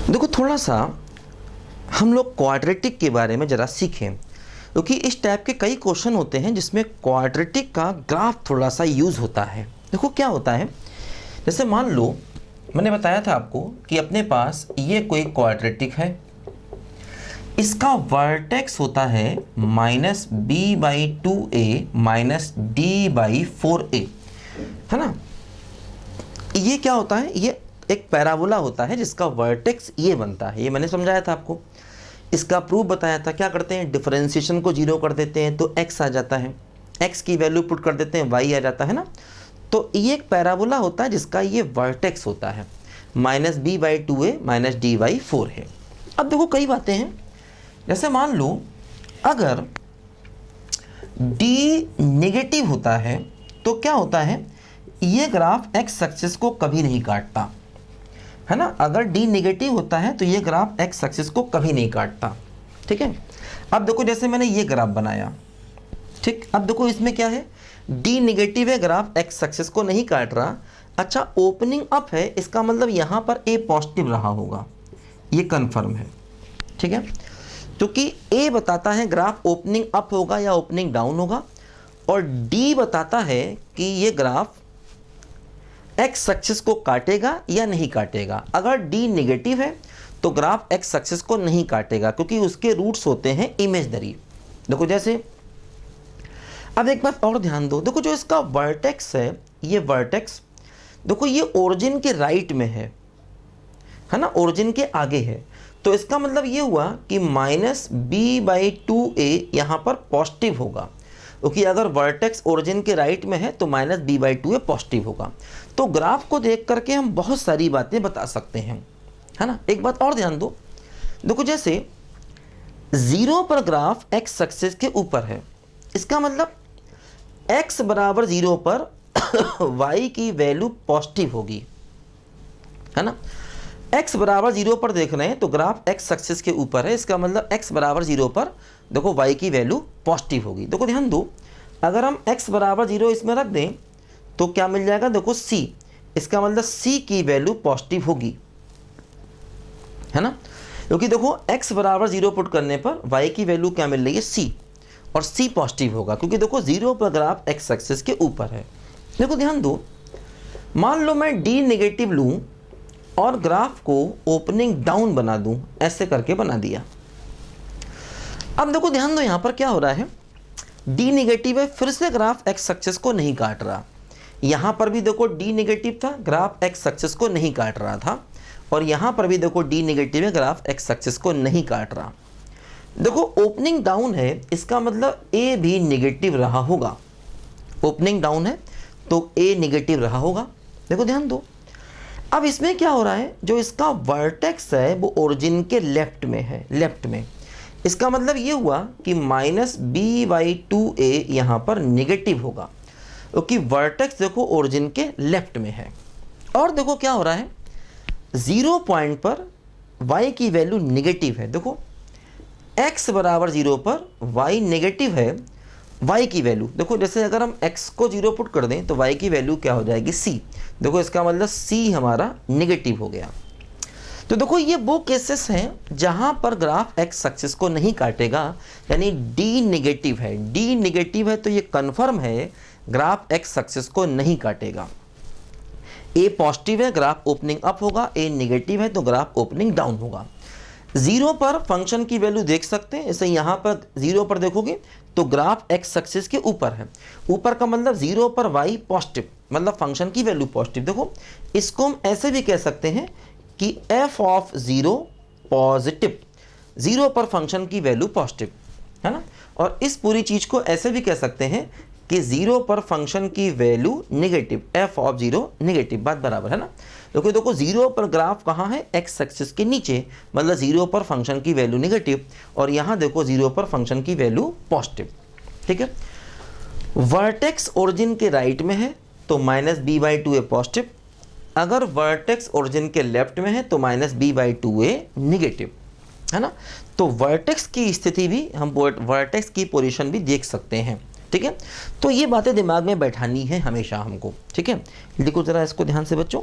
देखो थोड़ा सा हम लोग क्वाड्रेटिक के बारे में ज़रा सीखें, क्योंकि इस टाइप के कई क्वेश्चन होते हैं जिसमें क्वाड्रेटिक का ग्राफ थोड़ा सा यूज़ होता है। देखो क्या होता है, जैसे मान लो मैंने बताया था आपको कि अपने पास ये कोई क्वाड्रेटिक है, इसका वर्टेक्स होता है -b/2a माइनस d/4a, है ना। ये क्या होता है, ये एक पैराबोला होता है जिसका वर्टेक्स ये बनता है। ये मैंने समझाया था आपको, इसका प्रूफ बताया था। क्या करते हैं, डिफरेंशिएशन को जीरो कर देते हैं तो x आ जाता है, x की वैल्यू पुट कर देते हैं y आ जाता है ना। तो ये एक पैराबोला होता है जिसका ये वर्टेक्स होता है -b/2a माइनस d/4 है। अब देखो कई बातें हैं, जैसे मान लो अगर d नेगेटिव होता है तो क्या होता है, ये ग्राफ x एक्सिस को कभी नहीं काटता, है ना। अगर d नेगेटिव होता है तो ये ग्राफ x एक्सिस को कभी नहीं काटता, ठीक है। अब देखो जैसे मैंने ये ग्राफ बनाया, ठीक। अब देखो इसमें क्या है, d नेगेटिव है, ग्राफ x एक्सिस को नहीं काट रहा। अच्छा ओपनिंग अप है, इसका मतलब यहाँ पर a पॉजिटिव रहा होगा, ये कन्फर्म है, ठीक है। क्योंकि a बताता है ग्राफ ओपनिंग अप होगा या ओपनिंग डाउन होगा, और d बताता है कि ये ग्राफ x एक्सिस को काटेगा या नहीं काटेगा। अगर d नेगेटिव है तो ग्राफ x एक्सिस को नहीं काटेगा, क्योंकि उसके रूट्स होते हैं इमेजनरी। देखो जैसे अब एक बात और ध्यान दो, देखो जो इसका वर्टेक्स है, ये वर्टेक्स देखो ये ओरिजिन के राइट में है ना, ओरिजिन के आगे है। तो इसका मतलब ये हुआ कि -b/2a यहाँ पर पॉजिटिव होगा, क्योंकि अगर वर्टेक्स ओरिजिन के राइट में है तो -b/2a पॉजिटिव होगा। तो ग्राफ को देख करके हम बहुत सारी बातें बता सकते हैं, है ना। एक बात और ध्यान दो, देखो जैसे 0 पर ग्राफ x एक्सिस के ऊपर है, इसका मतलब x बराबर 0 पर y की वैल्यू पॉजिटिव होगी, है ना। x बराबर 0 पर देख रहे हैं तो ग्राफ x एक्सिस के ऊपर है, इसका मतलब x बराबर 0 पर देखो y की वैल्यू पॉजिटिव होगी। देखो ध्यान दो, अगर हम x बराबर 0 इसमें रख दें तो क्या मिल जाएगा, देखो c, इसका मतलब c की वैल्यू पॉजिटिव होगी, है ना। क्योंकि देखो x बराबर 0 पुट करने पर y की वैल्यू क्या मिल रही है, c, और c पॉजिटिव होगा, क्योंकि देखो 0 पर ग्राफ x एक्सिस के ऊपर है। देखो ध्यान दो, मान लो मैं d नेगेटिव लूँ और ग्राफ को ओपनिंग डाउन बना दूं, ऐसे करके बना दिया। अब देखो ध्यान दो, यहाँ पर क्या हो रहा है, d नेगेटिव है, फिर से ग्राफ x एक्सिस को नहीं काट रहा। यहाँ पर भी देखो d नेगेटिव था, ग्राफ x एक्सिस को नहीं काट रहा था, और यहाँ पर भी देखो d नेगेटिव है, ग्राफ x एक्सिस को नहीं काट रहा। देखो ओपनिंग डाउन है, इसका मतलब a भी नेगेटिव रहा होगा, ओपनिंग डाउन है तो a नेगेटिव रहा होगा। देखो ध्यान दो, अब इसमें क्या हो रहा है, जो इसका वर्टेक्स है वो ओरिजिन के लेफ्ट में है, लेफ्ट में। इसका मतलब ये हुआ कि -b/2a यहाँ पर नेगेटिव होगा, क्योंकि वर्टेक्स देखो ओरिजिन के लेफ्ट में है। और देखो क्या हो रहा है, 0 पॉइंट पर y की वैल्यू नेगेटिव है। देखो x बराबर 0 पर y नेगेटिव है, y की वैल्यू देखो, जैसे अगर हम x को 0 पुट कर दें तो y की वैल्यू क्या हो जाएगी, c। देखो इसका मतलब c हमारा नेगेटिव हो गया। तो देखो ये वो केसेस हैं जहां पर ग्राफ x एक्सिस को नहीं काटेगा, यानी d नेगेटिव है, d नेगेटिव है तो ये कंफर्म है ग्राफ x एक्सिस को नहीं काटेगा। a पॉजिटिव है, ग्राफ ओपनिंग अप होगा, a नेगेटिव है तो ग्राफ ओपनिंग डाउन होगा। 0 पर फंक्शन की वैल्यू देख सकते हैं, जैसे यहाँ पर 0 पर देखोगे तो ग्राफ x एक्सिस के ऊपर है, ऊपर का मतलब 0 पर y पॉजिटिव, मतलब फंक्शन की वैल्यू पॉजिटिव। देखो इसको हम ऐसे भी कह सकते हैं कि f(0) पॉजिटिव, 0 पर फंक्शन की वैल्यू पॉजिटिव, है ना। और इस पूरी चीज़ को ऐसे भी कह सकते हैं कि 0 पर फंक्शन की वैल्यू नेगेटिव, f(0) नेगेटिव, बात बराबर है ना। क्योंकि देखो 0 पर ग्राफ कहाँ है, x एक्सिस के नीचे, मतलब 0 पर फंक्शन की वैल्यू नेगेटिव, और यहाँ देखो 0 पर फंक्शन की वैल्यू पॉजिटिव, ठीक है। वर्टेक्स ओरिजिन के राइट में है तो -b/2a पॉजिटिव, अगर वर्टेक्स ओरिजिन के लेफ्ट में है तो -b/2a नेगेटिव, है ना। तो वर्टेक्स की स्थिति भी हम वर्टेक्स की पोजीशन भी देख सकते हैं, ठीक है। तो ये बातें दिमाग में बैठानी है हमेशा हमको, ठीक है। लिखो ज़रा इसको ध्यान से बच्चों।